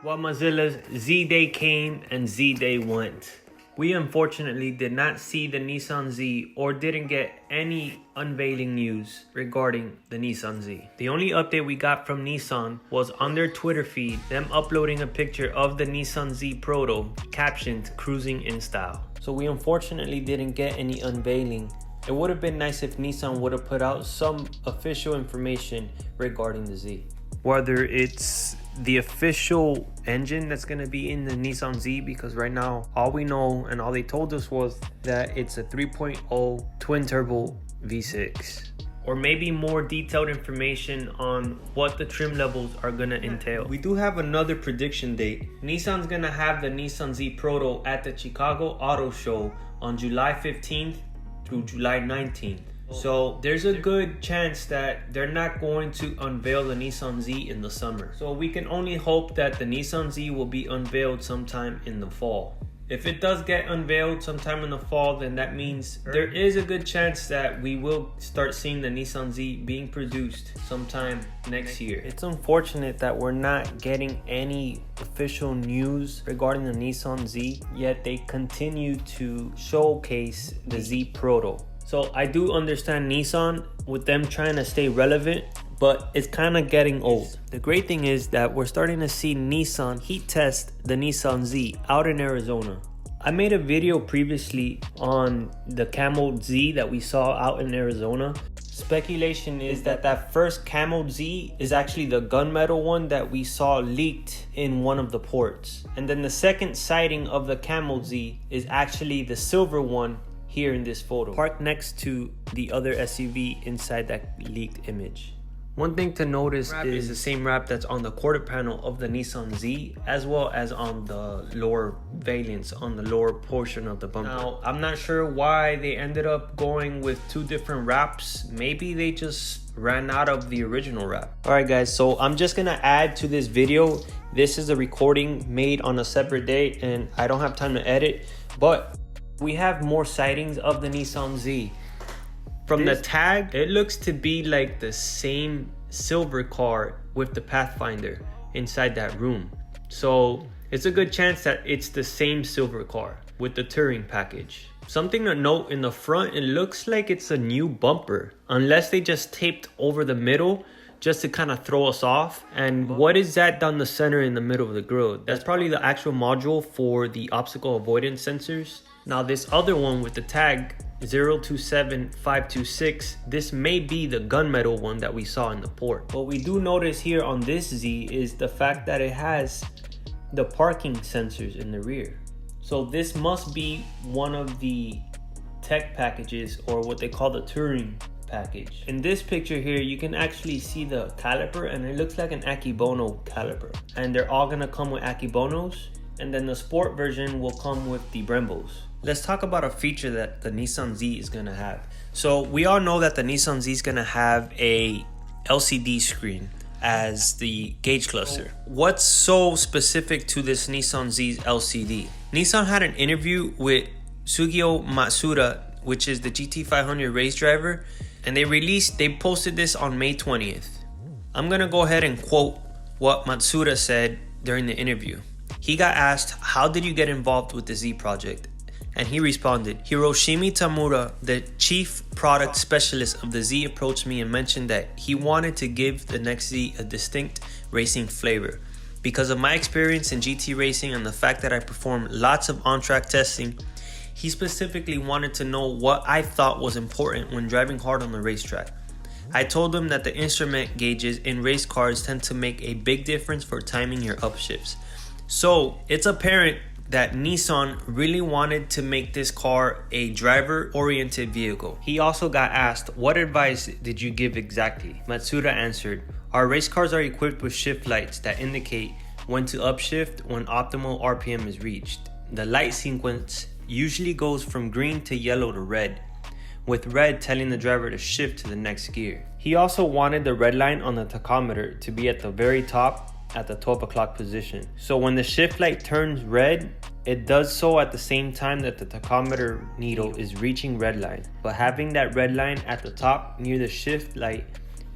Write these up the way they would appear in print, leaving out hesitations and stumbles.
While Mozilla's Z Day came and Z Day went, we unfortunately did not see the Nissan Z or didn't get any unveiling news regarding the Nissan Z. The only update we got from Nissan was on their Twitter feed, them uploading a picture of the Nissan Z Proto captioned "Cruising in Style." So we unfortunately didn't get any unveiling. It would have been nice if Nissan would have put out some official information regarding the Z. Whether it's the official engine that's going to be in the Nissan Z, because right now all we know and all they told us was that it's a 3.0 twin turbo V6, or maybe more detailed information on what the trim levels are going to entail. We do have another prediction date. Nissan's going to have the Nissan Z Proto at the Chicago Auto Show on July 15th through July 19th. So there's a good chance that they're not going to unveil the Nissan Z in the summer. So we can only hope that the Nissan Z will be unveiled sometime in the fall. If it does get unveiled sometime in the fall, then that means there is a good chance that we will start seeing the Nissan Z being produced sometime next year. It's unfortunate that we're not getting any official news regarding the Nissan Z, yet they continue to showcase the Z Proto. So I do understand Nissan with them trying to stay relevant, but it's kind of getting old. The great thing is that we're starting to see Nissan heat test the Nissan Z out in Arizona. I made a video previously on the Camel Z that we saw out in Arizona. Speculation is that that first Camel Z is actually the gunmetal one that we saw leaked in one of the ports. And then the second sighting of the Camel Z is actually the silver one here in this photo, parked next to the other SUV inside that leaked image. One thing to notice is the same wrap that's on the quarter panel of the Nissan Z, as well as on the lower valence, on the lower portion of the bumper. Now, I'm not sure why they ended up going with two different wraps. Maybe they just ran out of the original wrap. All right, guys, so I'm just gonna add to this video. This is a recording made on a separate day, and I don't have time to edit, but we have more sightings of the Nissan Z. From the tag, it looks to be like the same silver car with the Pathfinder inside that room. So it's a good chance that it's the same silver car with the touring package. Something to note, in the front, it looks like it's a new bumper, unless they just taped over the middle just to kind of throw us off. And what is that down the center in the middle of the grille? That's probably the actual module for the obstacle avoidance sensors. Now this other one with the tag 027526, this may be the gunmetal one that we saw in the port. What we do notice here on this Z is the fact that it has the parking sensors in the rear. So this must be one of the tech packages, or what they call the touring package. In this picture here, you can actually see the caliper, and it looks like an Akebono caliper. And they're all gonna come with Akebonos, and then the sport version will come with the Brembos. Let's talk about a feature that the Nissan Z is gonna have. So we all know that the Nissan Z is gonna have a LCD screen as the gauge cluster. What's so specific to this Nissan Z's LCD? Nissan had an interview with Sugio Matsuda, which is the GT500 race driver, and they posted this on May 20th. I'm gonna go ahead and quote what Matsuda said during the interview. He got asked, "How did you get involved with the Z project?" And he responded, "Hiroshimi Tamura, the chief product specialist of the Z, approached me and mentioned that he wanted to give the next Z a distinct racing flavor. Because of my experience in GT racing and the fact that I performed lots of on-track testing, he specifically wanted to know what I thought was important when driving hard on the racetrack. I told him that the instrument gauges in race cars tend to make a big difference for timing your upshifts." So it's apparent that Nissan really wanted to make this car a driver-oriented vehicle. He also got asked, "What advice did you give exactly?" Matsuda answered, "Our race cars are equipped with shift lights that indicate when to upshift when optimal RPM is reached. The light sequence usually goes from green to yellow to red, with red telling the driver to shift to the next gear." He also wanted the red line on the tachometer to be at the very top at the 12 o'clock position. So when the shift light turns red, it does so at the same time that the tachometer needle is reaching red line. But having that red line at the top near the shift light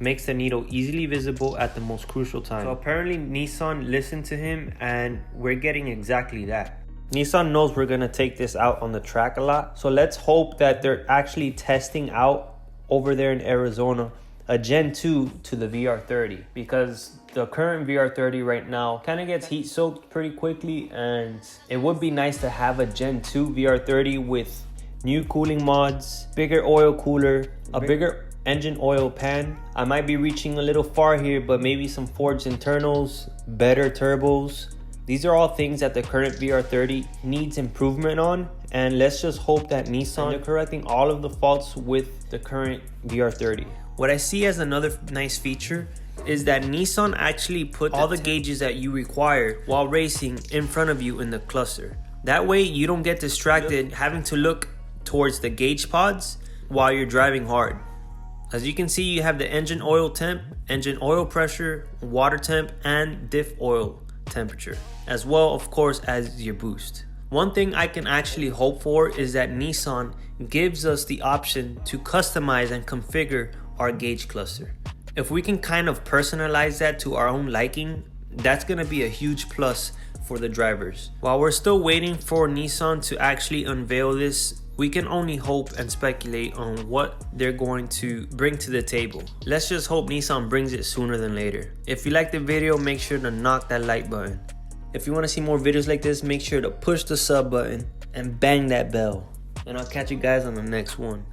makes the needle easily visible at the most crucial time. So apparently Nissan listened to him, and we're getting exactly that. Nissan knows we're gonna take this out on the track a lot, so let's hope that they're actually testing out over there in Arizona a Gen 2 to the VR30, because the current VR30 right now kind of gets heat soaked pretty quickly, and it would be nice to have a Gen 2 VR30 with new cooling mods, bigger oil cooler, a bigger engine oil pan. I might be reaching a little far here, but maybe some forged internals, better turbos. These are all things that the current VR30 needs improvement on, and let's just hope that Nissan are correcting all of the faults with the current VR30. What I see as another nice feature is that Nissan actually put all the gauges that you require while racing in front of you in the cluster. That way you don't get distracted having to look towards the gauge pods while you're driving hard. As you can see, you have the engine oil temp, engine oil pressure, water temp, and diff oil temperature, as well of course as your boost. One thing I can actually hope for is that Nissan gives us the option to customize and configure our gauge cluster. If we can kind of personalize that to our own liking, that's gonna be a huge plus for the drivers. While we're still waiting for Nissan to actually unveil this, we can only hope and speculate on what they're going to bring to the table. Let's just hope Nissan brings it sooner than later. If you liked the video, make sure to knock that like button. If you want to see more videos like this, make sure to push the sub button and bang that bell. And I'll catch you guys on the next one.